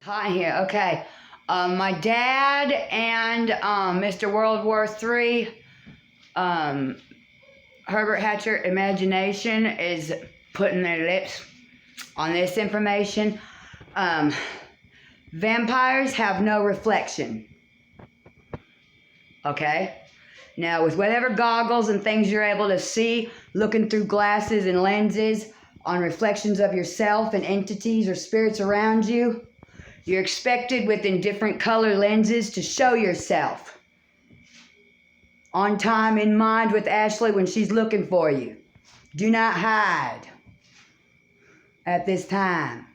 Hot in here. Okay. My dad and Mr. World War III, Herbert Hatcher Imagination is putting their lips on this information. Vampires have no reflection. Okay? Now, with whatever goggles and things you're able to see, looking through glasses and lenses on reflections of yourself and entities or spirits around you, you're expected within different color lenses to show yourself. On time, in mind with Ashley when she's looking for you. Do not hide at this time.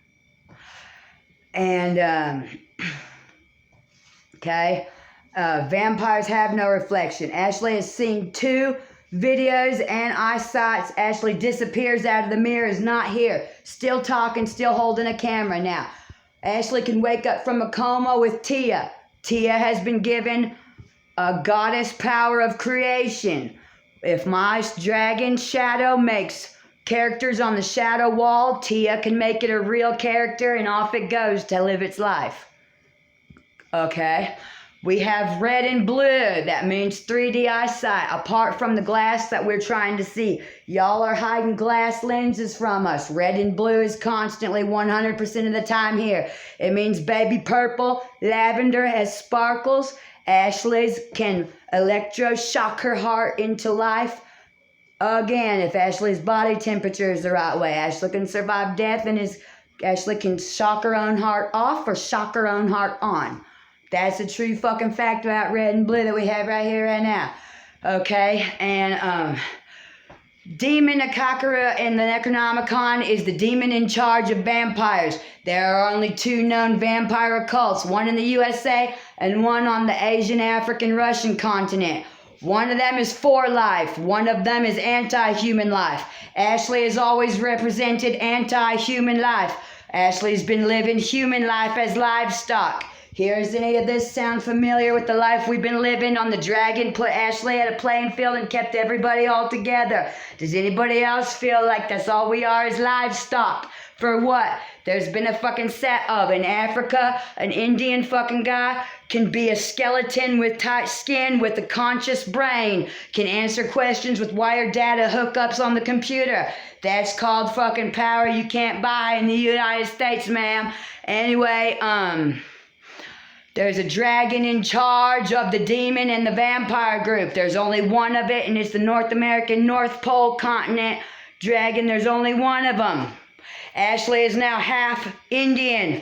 And, okay, vampires have no reflection. Ashley has seen 2 videos and eyesights. Ashley disappears out of the mirror, is not here. Still talking, still holding a camera now. Ashley can wake up from a coma with Tia. Tia has been given a goddess power of creation. If my dragon shadow makes characters on the shadow wall, Tia can make it a real character and off it goes to live its life. Okay? We have red and blue. That means 3D eyesight, apart from the glass that we're trying to see. Y'all are hiding glass lenses from us. Red and blue is constantly 100% of the time here. It means baby purple, lavender has sparkles. Ashley's can electroshock her heart into life. Again, if Ashley's body temperature is the right way, Ashley can survive death, and Ashley can shock her own heart off or shock her own heart on. That's a true fucking fact about red and blue that we have right here, right now. Okay, and Demon Akakara in the Necronomicon is the demon in charge of vampires. There are only 2 known vampire cults, one in the USA and one on the Asian, African, Russian continent. One of them is for life. One of them is anti-human life. Ashley has always represented anti-human life. Ashley's been living human life as livestock. Here's any of this sound familiar with the life we've been living on the dragon? Put Ashley at a playing field and kept everybody all together. Does anybody else feel like that's all we are is livestock? For what? There's been a fucking set of in Africa, an Indian fucking guy can be a skeleton with tight skin with a conscious brain, can answer questions with wired data hookups on the computer. That's called fucking power you can't buy in the United States, ma'am. Anyway, there's a dragon in charge of the demon and the vampire group. There's only one of it, and it's the North American North Pole continent dragon. There's only one of them. Ashley is now half Indian,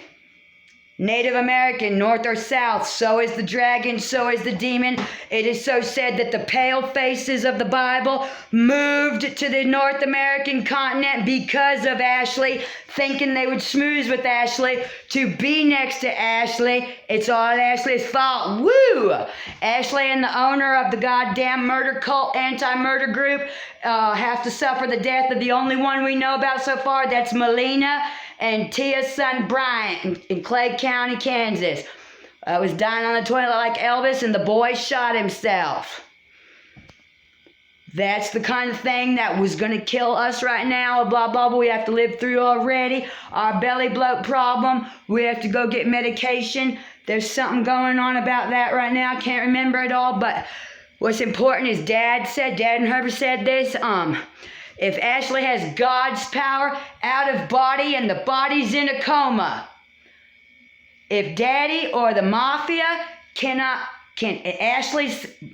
Native American, North or South. So is the dragon, so is the demon. It is so said that the pale faces of the Bible moved to the North American continent because of Ashley, thinking they would schmooze with Ashley, to be next to Ashley. It's all Ashley's fault. Woo! Ashley and the owner of the goddamn murder cult anti-murder group have to suffer the death of the only one we know about so far. That's Melina and Tia's son Bryant in Clay County, Kansas. Was dying on the toilet like Elvis, and the boy shot himself. That's the kind of thing that was going to kill us right now. Blah, blah, blah. We have to live through already. Our belly bloat problem. We have to go get medication. There's something going on about that right now. I can't remember it all, but what's important is Dad and Herbert said this. If Ashley has God's power out of body and the body's in a coma, if Daddy or the mafia can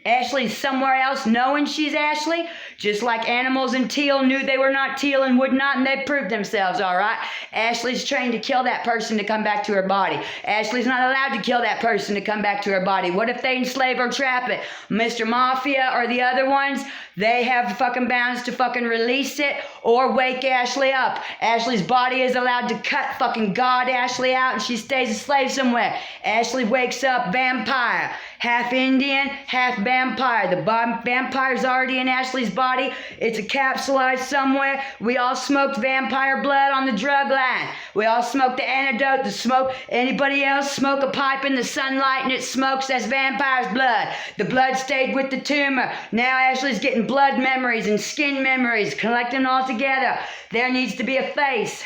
Ashley's somewhere else knowing she's Ashley, just like animals in Teal knew they were not Teal and would not, and they proved themselves, all right? Ashley's trained to kill that person to come back to her body. Ashley's not allowed to kill that person to come back to her body. What if they enslave or trap it? Mr. Mafia or the other ones, they have fucking bounds to fucking release it or wake Ashley up. Ashley's body is allowed to cut fucking God Ashley out and she stays a slave somewhere. Ashley wakes up vampire. Half Indian, half vampire. The vampire's already in Ashley's body. It's a capsulized somewhere. We all smoked vampire blood on the drug line. We all smoked the antidote to smoke. Anybody else smoke a pipe in the sunlight and it smokes? That's vampire's blood. The blood stayed with the tumor. Now Ashley's getting blood memories and skin memories, collecting all together. There needs to be a face.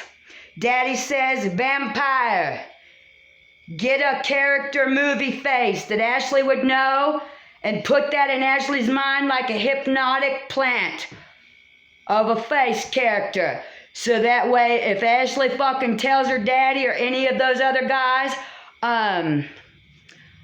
Daddy says vampire. Get a character movie face that Ashley would know and put that in Ashley's mind like a hypnotic plant of a face character. So that way, if Ashley fucking tells her daddy or any of those other guys, I'm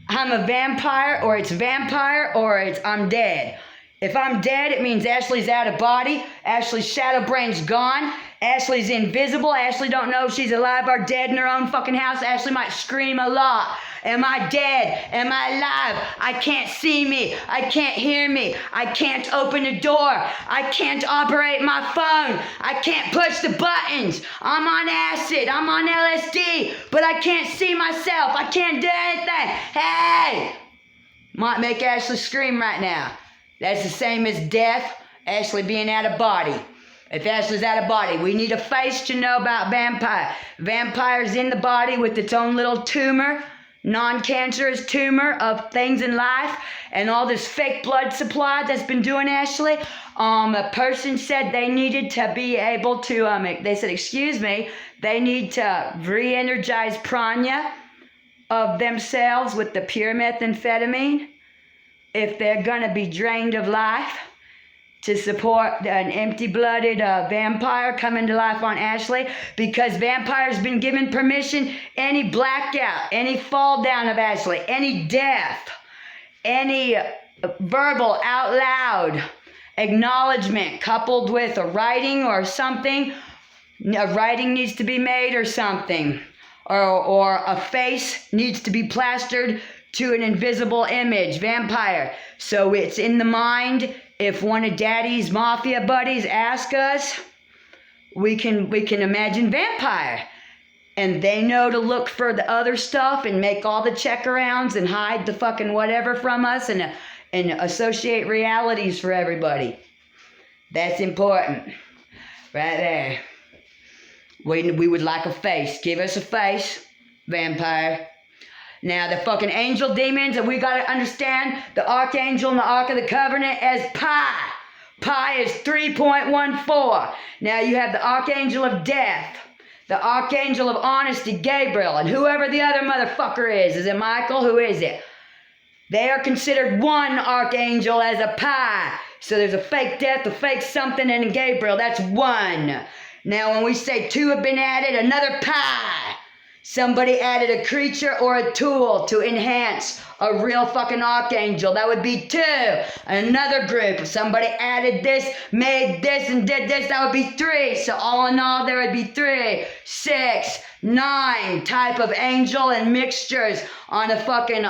a vampire, or it's vampire, or it's I'm dead. If I'm dead, it means Ashley's out of body. Ashley's shadow brain's gone. Ashley's invisible. Ashley don't know if she's alive or dead in her own fucking house. Ashley might scream a lot. Am I dead? Am I alive? I can't see me. I can't hear me. I can't open a door. I can't operate my phone. I can't push the buttons. I'm on acid. I'm on LSD. But I can't see myself. I can't do anything. Hey! Might make Ashley scream right now. That's the same as death, Ashley being out of body. If Ashley's out of body, we need a face to know about vampire. Vampire's in the body with its own little tumor, non-cancerous tumor of things in life, and all this fake blood supply that's been doing Ashley. A person said they needed to be able to, they said, excuse me, they need to re-energize prana of themselves with the pure methamphetamine if they're gonna be drained of life, to support an empty-blooded vampire coming to life on Ashley, because vampire's been given permission, any blackout, any fall down of Ashley, any death, any verbal out loud acknowledgement coupled with a writing or something, a writing needs to be made or something, or a face needs to be plastered to an invisible image, vampire. So it's in the mind. If one of Daddy's mafia buddies asks us, we can imagine vampire. And they know to look for the other stuff and make all the check-arounds and hide the fucking whatever from us and associate realities for everybody. That's important. Right there. We would like a face. Give us a face, vampire. Now, the fucking angel demons, and we gotta understand the archangel and the Ark of the Covenant as pi. Pi is 3.14. Now, you have the archangel of death, the archangel of honesty, Gabriel, and whoever the other motherfucker is. Is it Michael? Who is it? They are considered one archangel as a pi. So there's a fake death, a fake something, and a Gabriel. That's one. Now, when we say two have been added, another pi. Somebody added a creature or a tool to enhance a real fucking archangel. That would be two. Another group. Somebody added this, made this, and did this. That would be three. So all in all, there would be 3, 6, 9 type of angel and mixtures on a fucking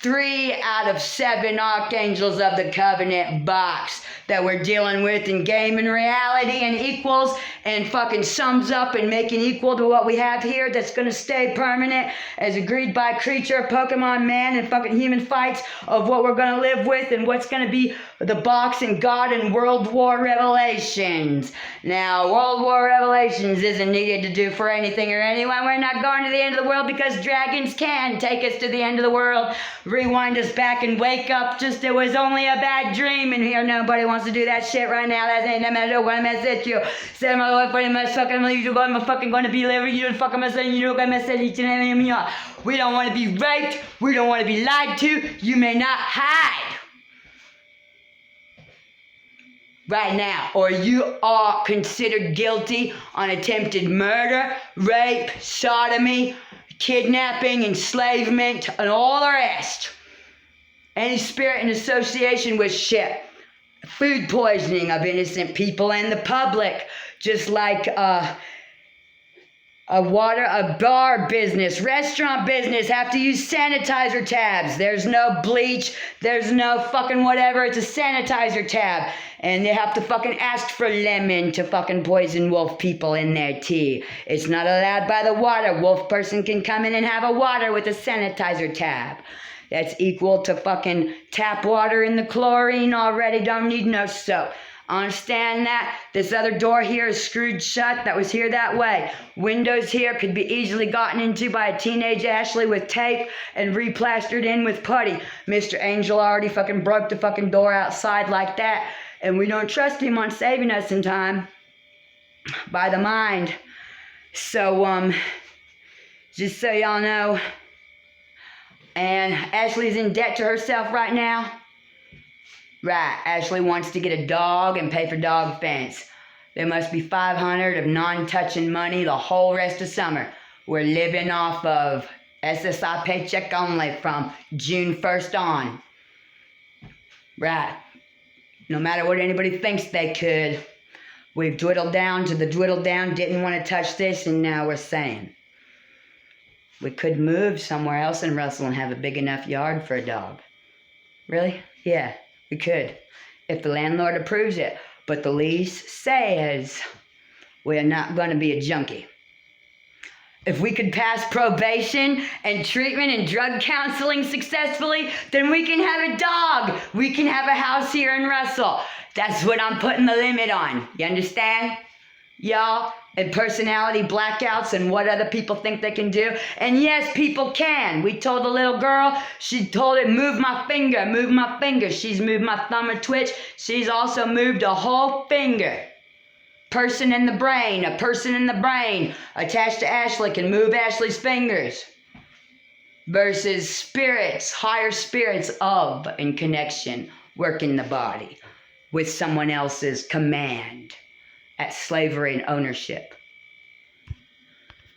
3 out of 7 archangels of the covenant box that we're dealing with in game and reality and equals and fucking sums up and making equal to what we have here that's going to stay permanent as agreed by creature, Pokemon, man, and fucking human fights of what we're going to live with and what's going to be the box and God and World War Revelations. Now, World War Revelations isn't needed to do for anything or anyone. We're not going to the end of the world because dragons can take us to the end of the world, rewind us back and wake up just it was only a bad dream in here. Nobody wants to do that shit right now. That's ain't no matter what I message you. Say my wife pretty much fucking I'm fucking gonna be living, you don't fucking message, you don't gonna message each and every me. We don't want to be raped, we don't want to be lied to, you may not hide. Right now, or you are considered guilty on attempted murder, rape, sodomy, kidnapping, enslavement, and all the rest. Any spirit in association with shit. Food poisoning of innocent people and the public, just like a bar business, restaurant business have to use sanitizer tabs. There's no bleach, there's no fucking whatever, it's a sanitizer tab. And they have to fucking ask for lemon to fucking poison wolf people in their tea. It's not allowed by the water. Wolf person can come in and have a water with a sanitizer tab. That's equal to fucking tap water in the chlorine already. Don't need no soap. Understand that? This other door here is screwed shut. That was here that way. Windows here could be easily gotten into by a teenage Ashley with tape and replastered in with putty. Mr. Angel already fucking broke the fucking door outside like that. And we don't trust him on saving us in time. By the mind. So Just so y'all know. And Ashley's in debt to herself right now. Right, Ashley wants to get a dog and pay for dog fence. There must be $500 of non-touching money the whole rest of summer. We're living off of SSI paycheck only from June 1st on. Right. No matter what anybody thinks they could. We've dwindled down to the dwindled down, didn't want to touch this, and now we're saying we could move somewhere else in Russell and have a big enough yard for a dog. Really? Yeah, we could. If the landlord approves it. But the lease says we're not going to be a junkie. If we could pass probation and treatment and drug counseling successfully, then we can have a dog. We can have a house here in Russell. That's what I'm putting the limit on. You understand? Y'all, and personality blackouts and what other people think they can do. And yes, people can. We told the little girl, she told it, move my finger, move my finger. She's moved my thumb or twitch. She's also moved a whole finger. Person in the brain, a person in the brain attached to Ashley can move Ashley's fingers. Versus spirits, higher spirits of in connection, work in the body with someone else's command at slavery and ownership.